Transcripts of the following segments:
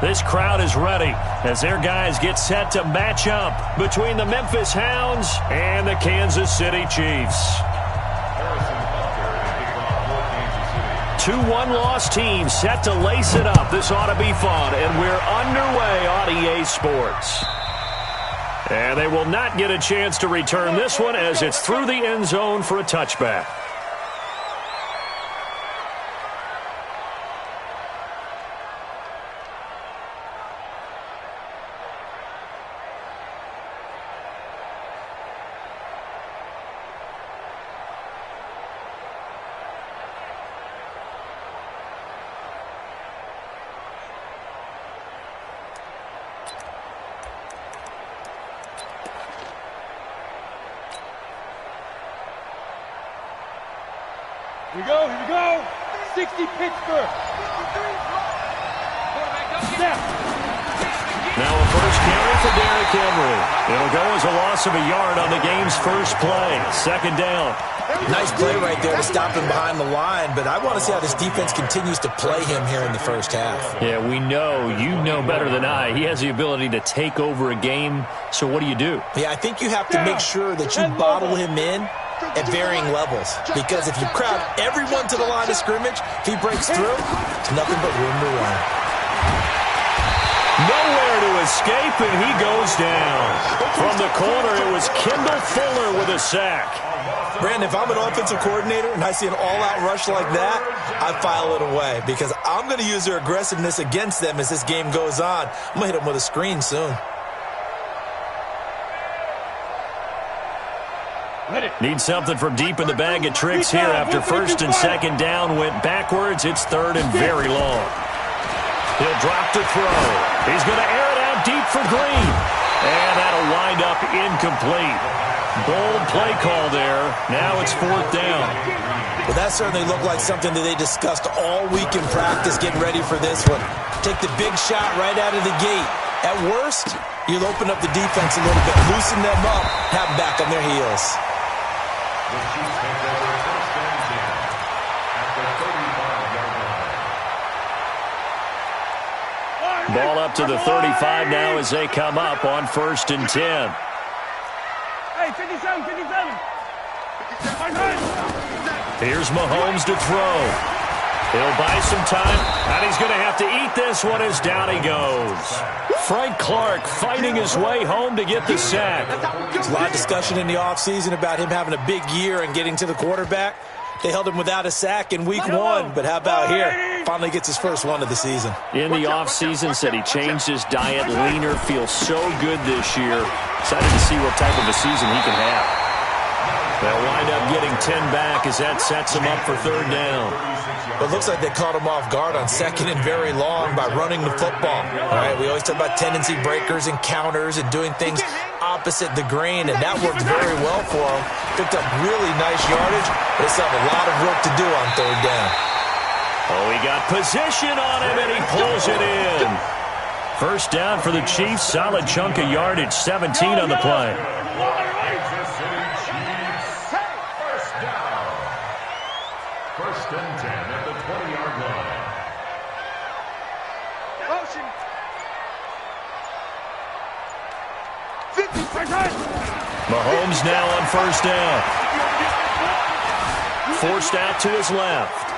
This crowd is ready as their guys get set to match up between the Memphis Hounds and the Kansas City Chiefs. 2 one-loss teams set to lace it up. This ought to be fun, and we're underway on EA Sports. And they will not get a chance to return this one as it's through the end zone for a touchback. Here we go. 60 Pittsburgh. Snap. Now a first carry for Derrick Henry. It'll go as a loss of a yard on the game's first play. Second down. Nice play right there to stop him behind the line, but I want to see how this defense continues to play him here in the first half. Yeah, we know. You know better than I. He has the ability to take over a game, so what do you do? Yeah, I think you have to make sure that you bottle him in at varying levels, because if you crowd everyone to the line of scrimmage, if he breaks through, it's nothing but room to run. Nowhere to escape, and he goes down. From the corner, it was Kendall Fuller with a sack. Brandon, if I'm an offensive coordinator and I see an all-out rush like that, I file it away, because I'm going to use their aggressiveness against them as this game goes on. I'm going to hit them with a screen soon. Need something from deep in the bag of tricks here after first and second down went backwards. It's third and very long. He'll drop to throw. He's going to air it out deep for Green. And that'll wind up incomplete. Bold play call there. Now it's fourth down. Well, that certainly looked like something that they discussed all week in practice getting ready for this one. Take the big shot right out of the gate. At worst, you'll open up the defense a little bit, loosen them up, have them back on their heels. Ball up to the 35 now as they come up on first and 10. Hey, 57. Here's Mahomes to throw. He'll buy some time, and he's going to have to eat this one as down he goes. Frank Clark fighting his way home to get the sack. There's a lot of discussion in the offseason about him having a big year and getting to the quarterback. They held him without a sack in week 1, but how about here? Finally gets his first one of the season. In the offseason, said he changed his diet, leaner, feels so good this year. Excited to see what type of a season he can have. They'll wind up getting 10 back as that sets him up for third down. It looks like they caught him off guard on second and very long by running the football. All right, we always talk about tendency breakers and counters and doing things opposite the grain, and that worked very well for him. Picked up really nice yardage, but they still have a lot of work to do on third down. Oh, he got position on him, and he pulls it in. First down for the Chiefs. Solid chunk of yardage, 17 on the play. First and 10 at the 20-yard line. Motion. 50%. Mahomes now on first down. Forced out to his left.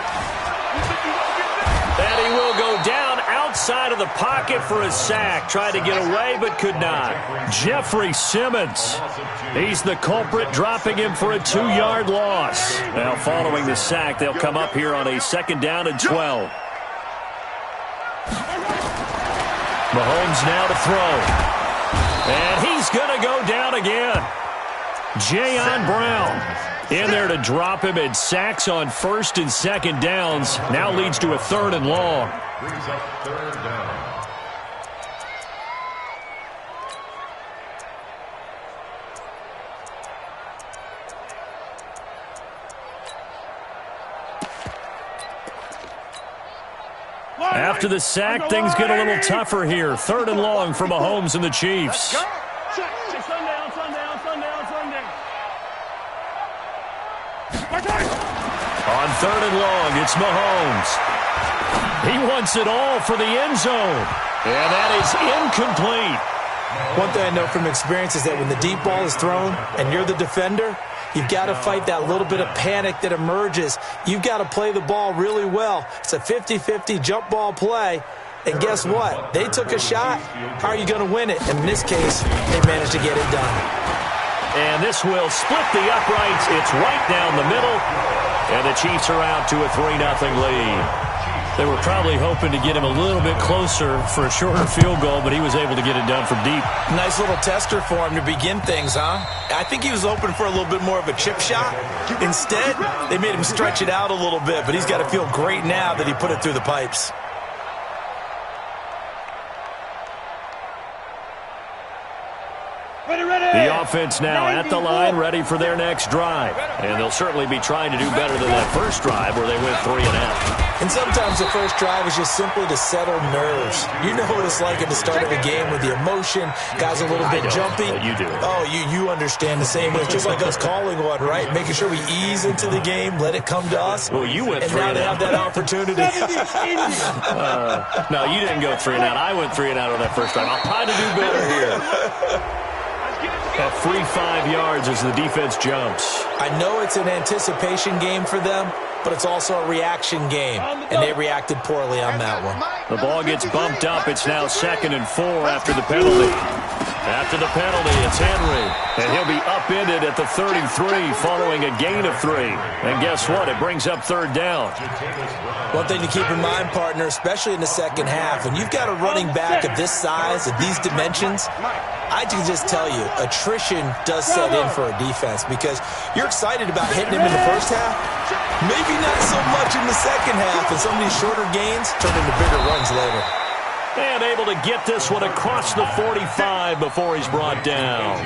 And he will go down outside of the pocket for a sack. Tried to get away, but could not. Jeffrey Simmons. He's the culprit, dropping him for a 2-yard loss. Now, following the sack, they'll come up here on a second down and 12. Mahomes now to throw. And he's going to go down again. Jayon Brown in there to drop him, and sacks on first and second downs. Now leads to a third and long. Brings up third down. After the sack, things get a little tougher here. Third and long for Mahomes and the Chiefs. On third and long, it's Mahomes. He wants it all for the end zone. And that is incomplete. One thing I know from experience is that when the deep ball is thrown and you're the defender, you've got to fight that little bit of panic that emerges. You've got to play the ball really well. It's a 50-50 jump ball play. And guess what? They took a shot. How are you going to win it? And in this case, they managed to get it done. And this will split the uprights. It's right down the middle. And the Chiefs are out to a 3-0 lead. They were probably hoping to get him a little bit closer for a shorter field goal, but he was able to get it done from deep. Nice little tester for him to begin things, huh? I think he was open for a little bit more of a chip shot. Instead, they made him stretch it out a little bit, but he's got to feel great now that he put it through the pipes. The offense now at the line, ready for their next drive. And they'll certainly be trying to do better than that first drive where they went 3 and out. And sometimes the first drive is just simply to settle nerves. You know what it's like at the start of a game with the emotion, guys a little bit jumpy. You do. Oh, you understand the same way. It's just like us calling one, right? Making sure we ease into the game, let it come to us. Well, you went 3 and now they have that opportunity. No, you didn't go 3 and out. I went 3 and out on that first drive. I'll try to do better here. A free 5 yards as the defense jumps. I know it's an anticipation game for them, but it's also a reaction game, and they reacted poorly on that one. The ball gets bumped up. It's now 2nd and 4 after the penalty. After the penalty, it's Henry. And he'll be upended at the 33 following a gain of 3. And guess what? It brings up 3rd down. One thing to keep in mind, partner, especially in the second half, when you've got a running back of this size, of these dimensions, I can just tell you, attrition does set in for a defense because you're excited about hitting him in the first half. Maybe not so much in the second half, and some of these shorter gains turn into bigger runs later. And able to get this one across the 45 before he's brought down.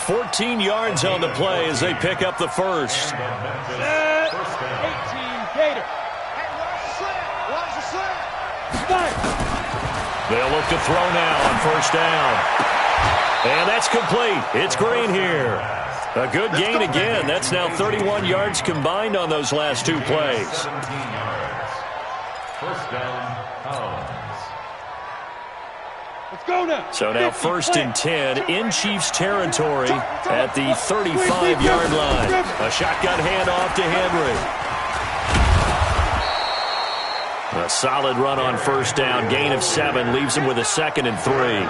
14 yards on the play as they pick up the first. 18, Gator. They'll look to throw now on first down. And that's complete. It's Green here. A good gain again. That's now 31 yards combined on those last 2 plays. First down, Hounds. Let's go now. So now 1st and 10 in Chiefs territory at the 35-yard line. A shotgun handoff to Henry. A solid run on first down. Gain of 7 leaves him with a 2nd and 3.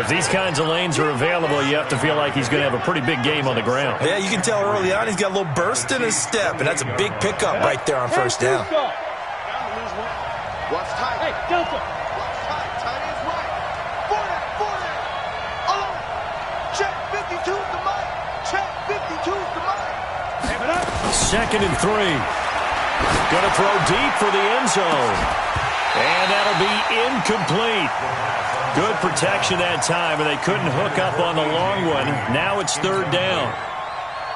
If these kinds of lanes are available, you have to feel like he's going to have a pretty big game on the ground. Yeah, you can tell early on he's got a little burst in his step, and that's a big pickup right there on first down. Watch tight. Hey, Delta. Watch tight. Tight is right. Forward. Alone. Check 52 is the mic. Check 52 is the mic. Have it up. 2nd and 3. Going to throw deep for the end zone. And that'll be incomplete. Good protection that time, and they couldn't hook up on the long one. Now it's 3rd down.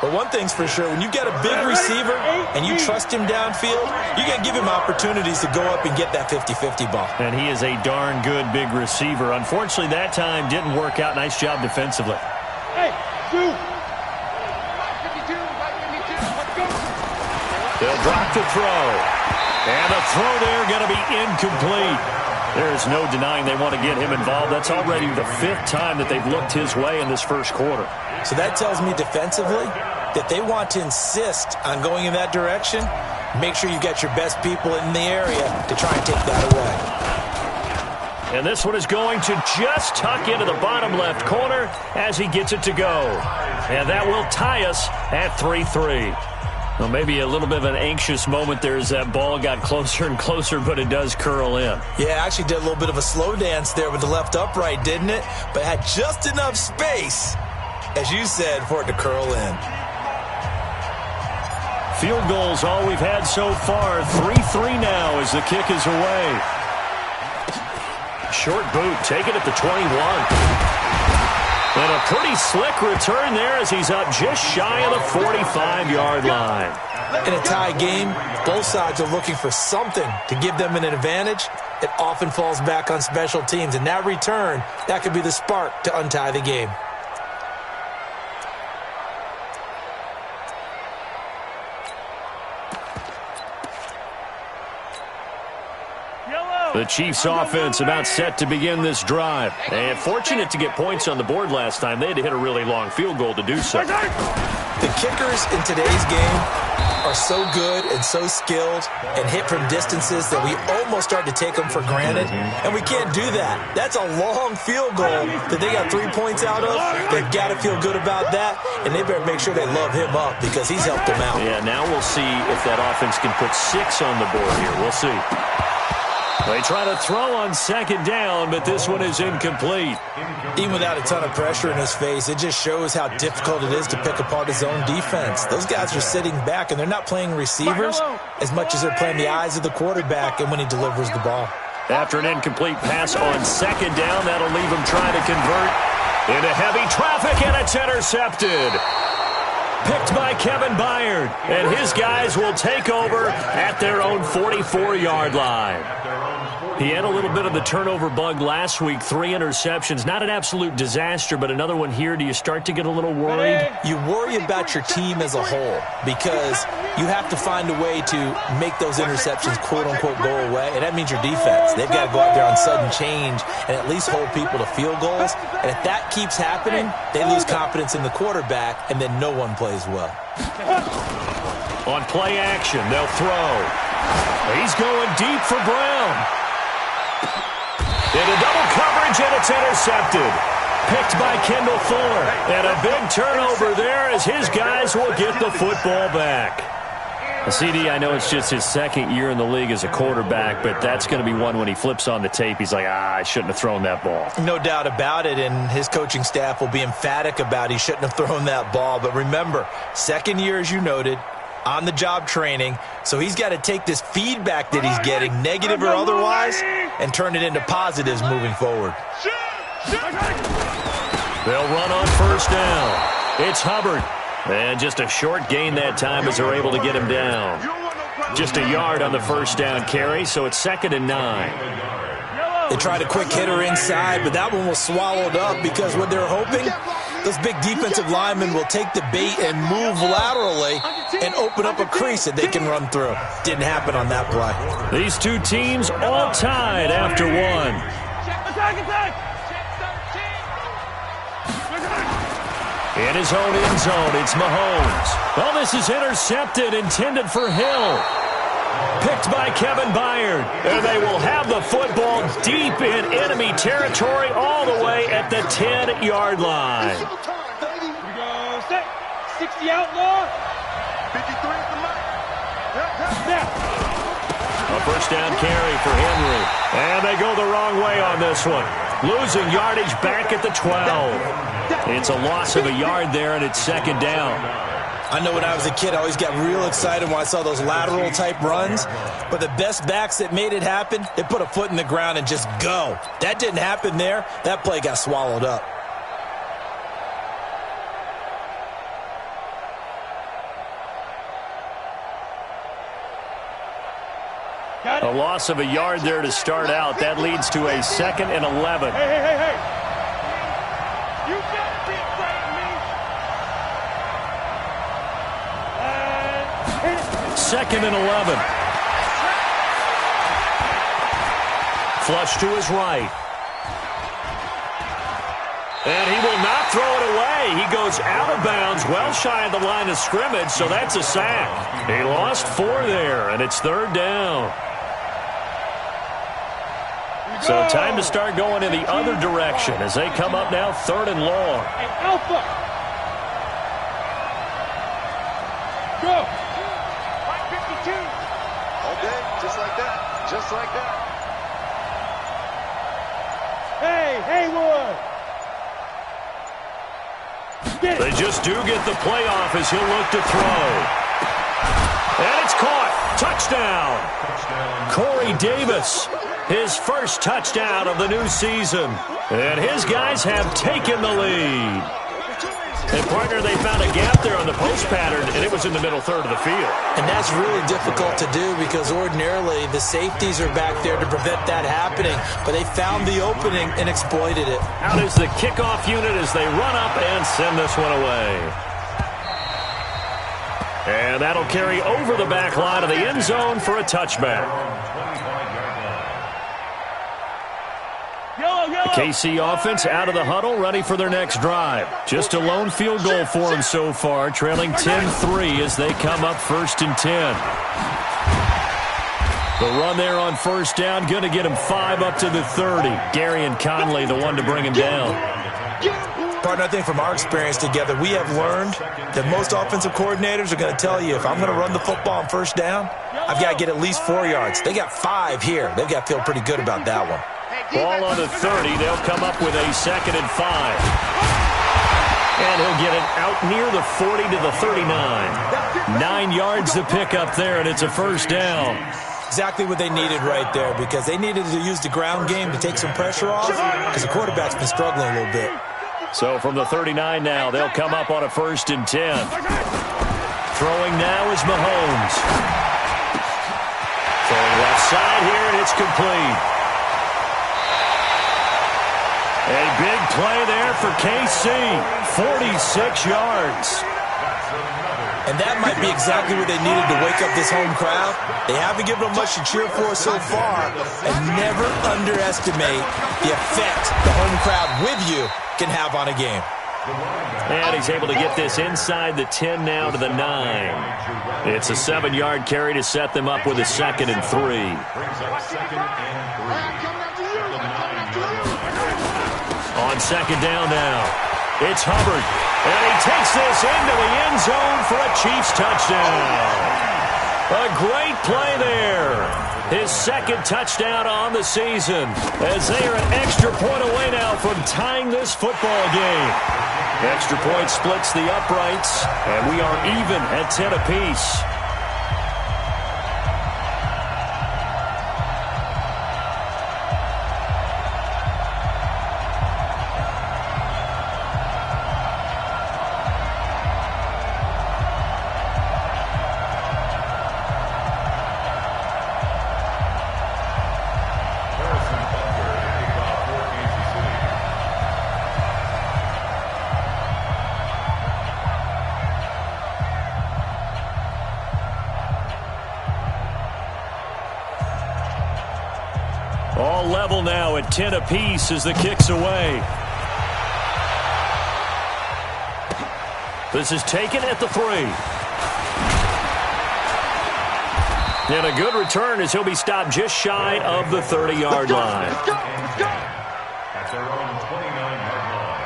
But one thing's for sure, when you've got a big receiver and you trust him downfield, you got to give him opportunities to go up and get that 50-50 ball. And he is a darn good big receiver. Unfortunately, that time didn't work out. Nice job defensively. Hey, two. They'll drop the throw. And the throw there going to be incomplete. There's no denying they want to get him involved. That's already the 5th time that they've looked his way in this first quarter. So that tells me defensively that they want to insist on going in that direction. Make sure you got your best people in the area to try and take that away. And this one is going to just tuck into the bottom left corner as he gets it to go. And that will tie us at 3-3. Well, maybe a little bit of an anxious moment there as that ball got closer and closer, but it does curl in. Yeah, actually did a little bit of a slow dance there with the left upright, didn't it? But had just enough space, as you said, for it to curl in. Field goals all we've had so far. 3-3 now as the kick is away. Short boot, take it at the 21. And a pretty slick return there as he's up just shy of the 45-yard line. In a tie game, both sides are looking for something to give them an advantage. It often falls back on special teams. And that return, that could be the spark to untie the game. The Chiefs offense about set to begin this drive. And fortunate to get points on the board last time. They had to hit a really long field goal to do so. The kickers in today's game are so good and so skilled and hit from distances that we almost start to take them for granted. And we can't do that. That's a long field goal that they got 3 points out of. They've got to feel good about that, and they better make sure they love him up because he's helped them out. Yeah, now we'll see if that offense can put 6 on the board here. We'll see. They try to throw on second down, but this one is incomplete. Even without a ton of pressure in his face, it just shows how difficult it is to pick apart his own defense. Those guys are sitting back, and they're not playing receivers as much as they're playing the eyes of the quarterback and when he delivers the ball. After an incomplete pass on second down, that'll leave him trying to convert into heavy traffic, and it's intercepted. Picked by Kevin Byard, and his guys will take over at their own 44-yard line. He had a little bit of the turnover bug last week, 3 interceptions. Not an absolute disaster, but another one here. Do you start to get a little worried? You worry about your team as a whole because you have to find a way to make those interceptions, quote-unquote, go away, and that means your defense. They've got to go out there on sudden change and at least hold people to field goals, and if that keeps happening, they lose confidence in the quarterback, and then no one plays well. On play action, they'll throw. He's going deep for Brown. Into double coverage, and it's intercepted. Picked by Kendall Fuller. And a big turnover there as his guys will get the football back. CD, I know it's just his second year in the league as a quarterback, but that's going to be one when he flips on the tape. He's like, I shouldn't have thrown that ball. No doubt about it, and his coaching staff will be emphatic about he shouldn't have thrown that ball. But remember, second year, as you noted, on-the-job training, so he's got to take this feedback that he's getting, negative or otherwise, and turn it into positives moving forward. They'll run on first down. It's Hubbard. And just a short gain that time as they're able to get him down. Just a yard on the first down carry, so it's 2nd and 9. They tried a quick hitter inside, but that one was swallowed up because what they're hoping, those big defensive linemen will take the bait and move laterally and open up a crease that they can run through. Didn't happen on that play. These two teams all tied after one. In his own end zone, it's Mahomes. Well, this is intercepted, intended for Hill. Picked by Kevin Byard. And they will have the football deep in enemy territory all the way at the 10-yard line. Here we go, set. 60 outlaw. 53 at the mic. Now. A first down carry for Henry. And they go the wrong way on this one. Losing yardage back at the 12. It's a loss of a yard there, and it's 2nd down. I know when I was a kid, I always got real excited when I saw those lateral-type runs. But the best backs that made it happen, they put a foot in the ground and just go. That didn't happen there. That play got swallowed up. A loss of a yard there to start out. That leads to a 2nd and 11. Hey. You better be afraid of me. 2nd and 11. Flush to his right. And he will not throw it away. He goes out of bounds, well shy of the line of scrimmage, so that's a sack. He lost 4 there, and it's 3rd down. So time to start going in the other direction as they come up now 3rd and long. Hey, Alpha. Go. 52. All day, just like that. Just like that. Hey, Haywood. Get it. They just do get the playoff as he'll look to throw. And it's caught. Touchdown. Corey Davis. His first touchdown of the new season. And his guys have taken the lead. And, partner, they found a gap there on the post pattern, and it was in the middle third of the field. And that's really difficult to do because ordinarily the safeties are back there to prevent that happening. But they found the opening and exploited it. Out is the kickoff unit as they run up and send this one away. And that'll carry over the back line of the end zone for a touchback. The KC offense out of the huddle, ready for their next drive. Just a lone field goal for them so far, trailing 10-3 as they come up 1st and 10. The run there on 1st down, going to get him 5 up to the 30. Gary and Conley, the one to bring him down. Partner, I think from our experience together, we have learned that most offensive coordinators are going to tell you, if I'm going to run the football on 1st down, I've got to get at least 4 yards. They got 5 here. They've got to feel pretty good about that one. Ball on the 30. They'll come up with a 2nd and 5. And he'll get it out near the 40 to the 39. 9 yards to pick up there, and it's a 1st down. Exactly what they needed right there, because they needed to use the ground game to take some pressure off, because the quarterback's been struggling a little bit. So from the 39 now, they'll come up on a 1st and 10. Throwing now is Mahomes. Throwing left side here, and it's complete. A big play there for KC. 46 yards. And that might be exactly what they needed to wake up this home crowd. They haven't given them much to cheer for so far. And never underestimate the effect the home crowd with you can have on a game. And he's able to get this inside the 10 now to the 9. It's a 7-yard carry to set them up with a 2nd and 3. On 2nd down now, it's Hubbard. And he takes this into the end zone for a Chiefs touchdown. A great play there. His 2nd touchdown on the season, as they are an extra point away now from tying this football game. Extra point splits the uprights, and we are even at 10 apiece. All level now at 10 apiece as the kick's away. This is taken at the 3. And a good return as he'll be stopped just shy of the 30-yard line. At their own 29-yard line.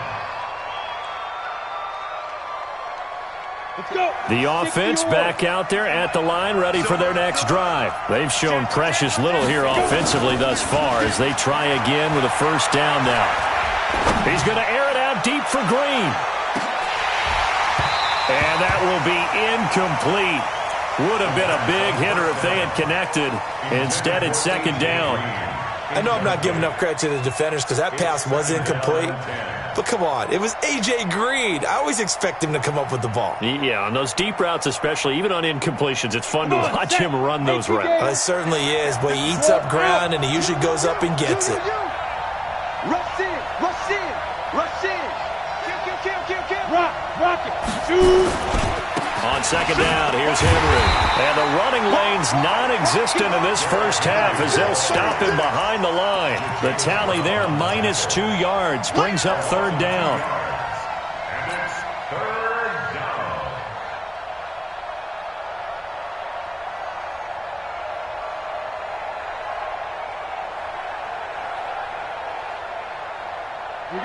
The offense back out there at the line, ready for their next drive. They've shown precious little here offensively thus far as they try again with a 1st down now. He's going to air it out deep for Green. And that will be incomplete. Would have been a big hitter if they had connected. Instead, it's 2nd down. I know I'm not giving enough credit to the defenders because that pass was incomplete. But come on, it was A.J. Green. I always expect him to come up with the ball. Yeah, on those deep routes especially, even on incompletions, it's fun to watch him run those routes. It certainly is, but he eats up ground and he usually goes up and gets it. Rush in, rush in, rush in. Kill. Rock it. Shoot. On 2nd down, here's Henry. And the running lane's non-existent in this first half as they'll stop him behind the line. The tally there, -2 yards, brings up 3rd down. And it's 3rd down.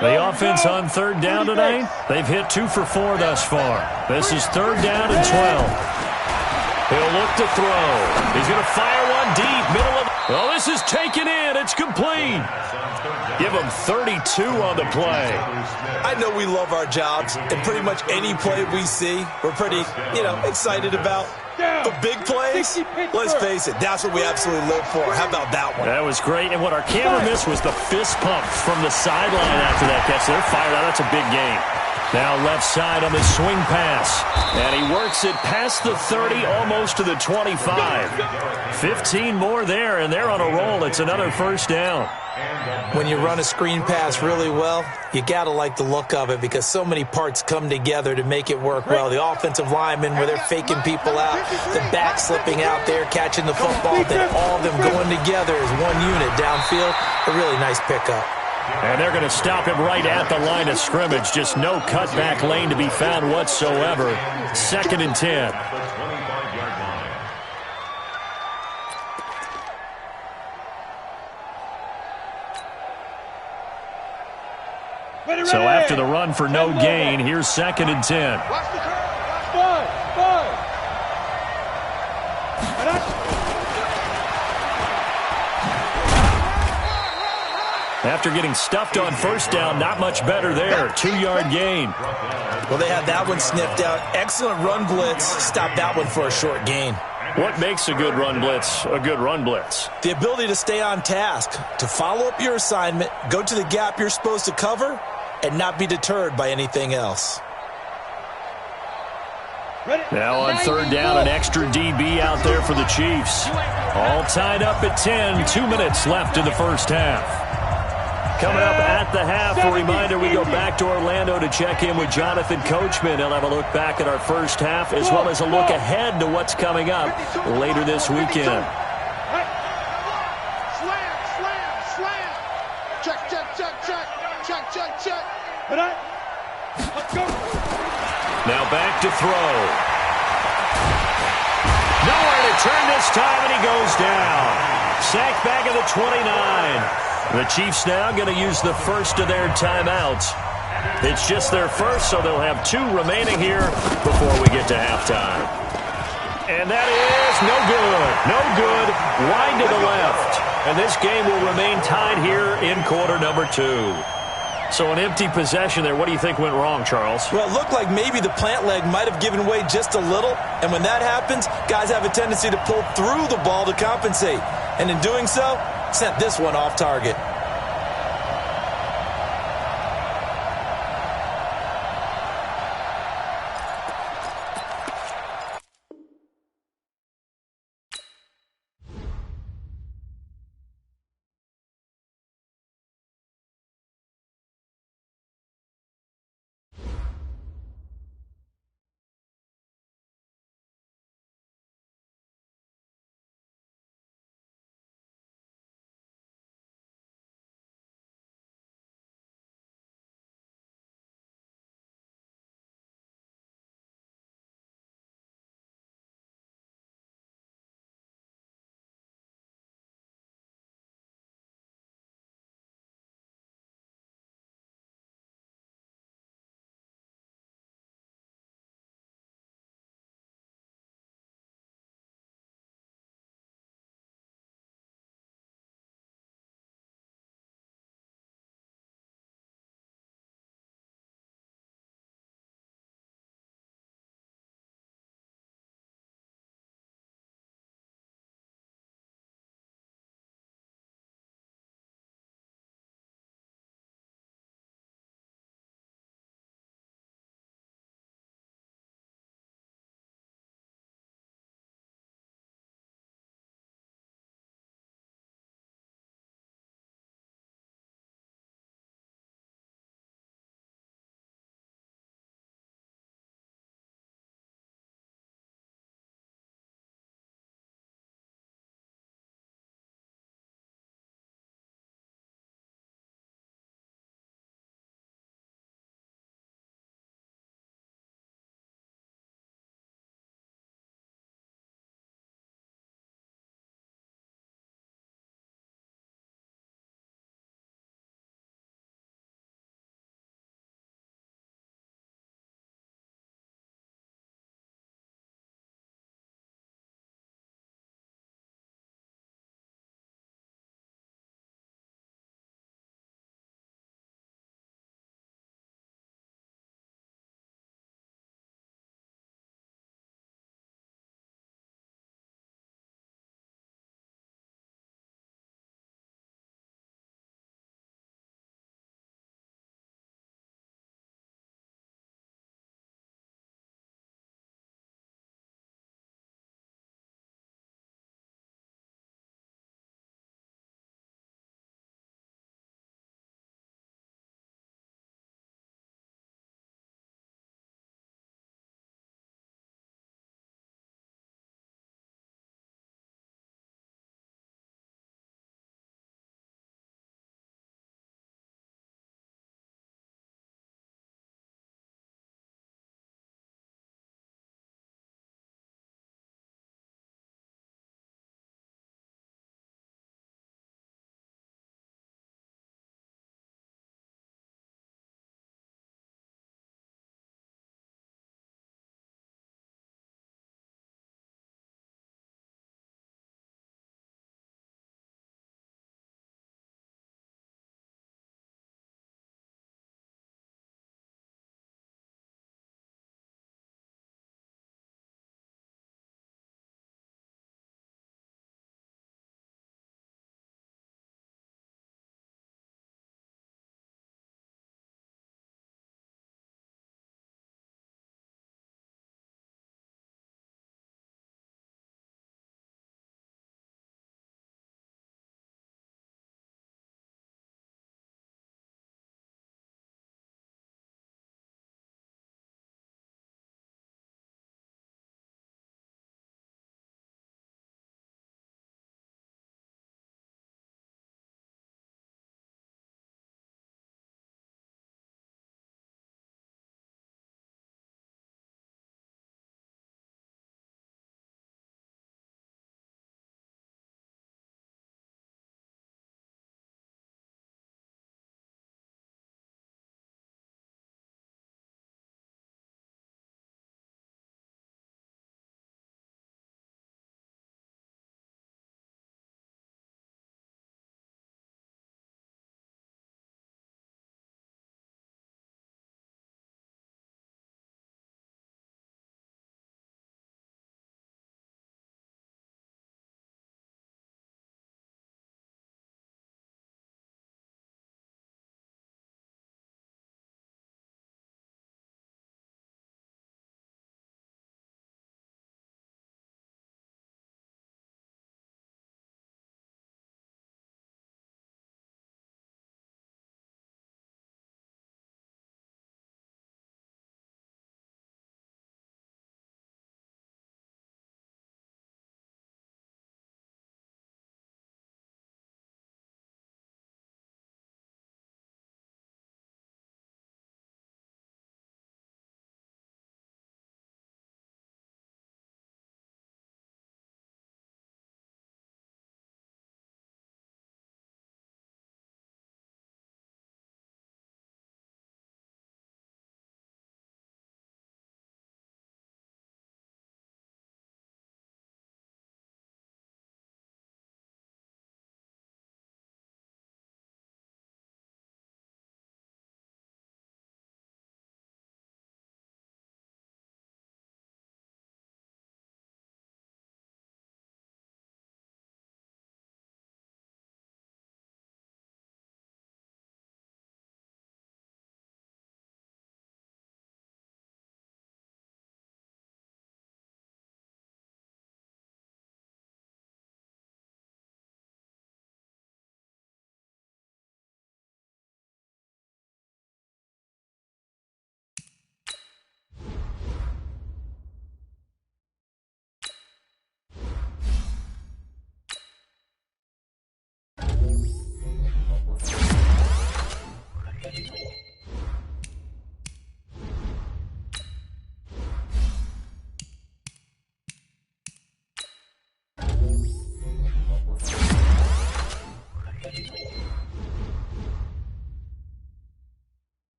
The offense on 3rd down tonight, they've hit 2 for 4 thus far. This is 3rd down and 12. He'll look to throw. He's going to fire one deep, middle of... Oh, this is taken in. It's complete. Give him 32 on the play. I know we love our jobs, and pretty much any play we see, we're pretty, excited about. But big plays, let's face it, that's what we absolutely live for. How about that one? That was great, and what our camera missed was the fist pump from the sideline after that catch. They're fired out. That's a big game. Now left side on the swing pass, and he works it past the 30, almost to the 25. 15 more there, and they're on a roll. It's another 1st down. When you run a screen pass really well, you got to like the look of it because so many parts come together to make it work well. The offensive linemen, where they're faking people out, the back slipping out there, catching the football, then all of them going together as one unit downfield. A really nice pickup. And they're going to stop him right at the line of scrimmage. Just no cutback lane to be found whatsoever. 2nd and 10. So after the run for no gain, here's 2nd and 10. Watch the curve. After getting stuffed on 1st down, not much better there. 2-yard gain. Well, they had that one sniffed out. Excellent run blitz. Stop that one for a short gain. What makes a good run blitz a good run blitz? The ability to stay on task, to follow up your assignment, go to the gap you're supposed to cover, and not be deterred by anything else. Now on 3rd down, an extra DB out there for the Chiefs. All tied up at 10. 2 minutes left in the 1st half. Coming up at the half, a reminder, we go back to Orlando to check in with Jonathan Coachman. He'll have a look back at our 1st half as well as a look ahead to what's coming up later this weekend. Slam, slam, slam. Check, check, check, check. Check, check, check. Let's go. Now back to throw. Nowhere to turn this time, and he goes down. Sacked back at the 29. The Chiefs now going to use the first of their timeouts. It's just their first, so they'll have 2 remaining here before we get to halftime. And that is no good. No good. Wide to the left. And this game will remain tied here in quarter number 2. So an empty possession there. What do you think went wrong, Charles? Well, it looked like maybe the plant leg might have given way just a little. And when that happens, guys have a tendency to pull through the ball to compensate. And in doing so, sent this one off target.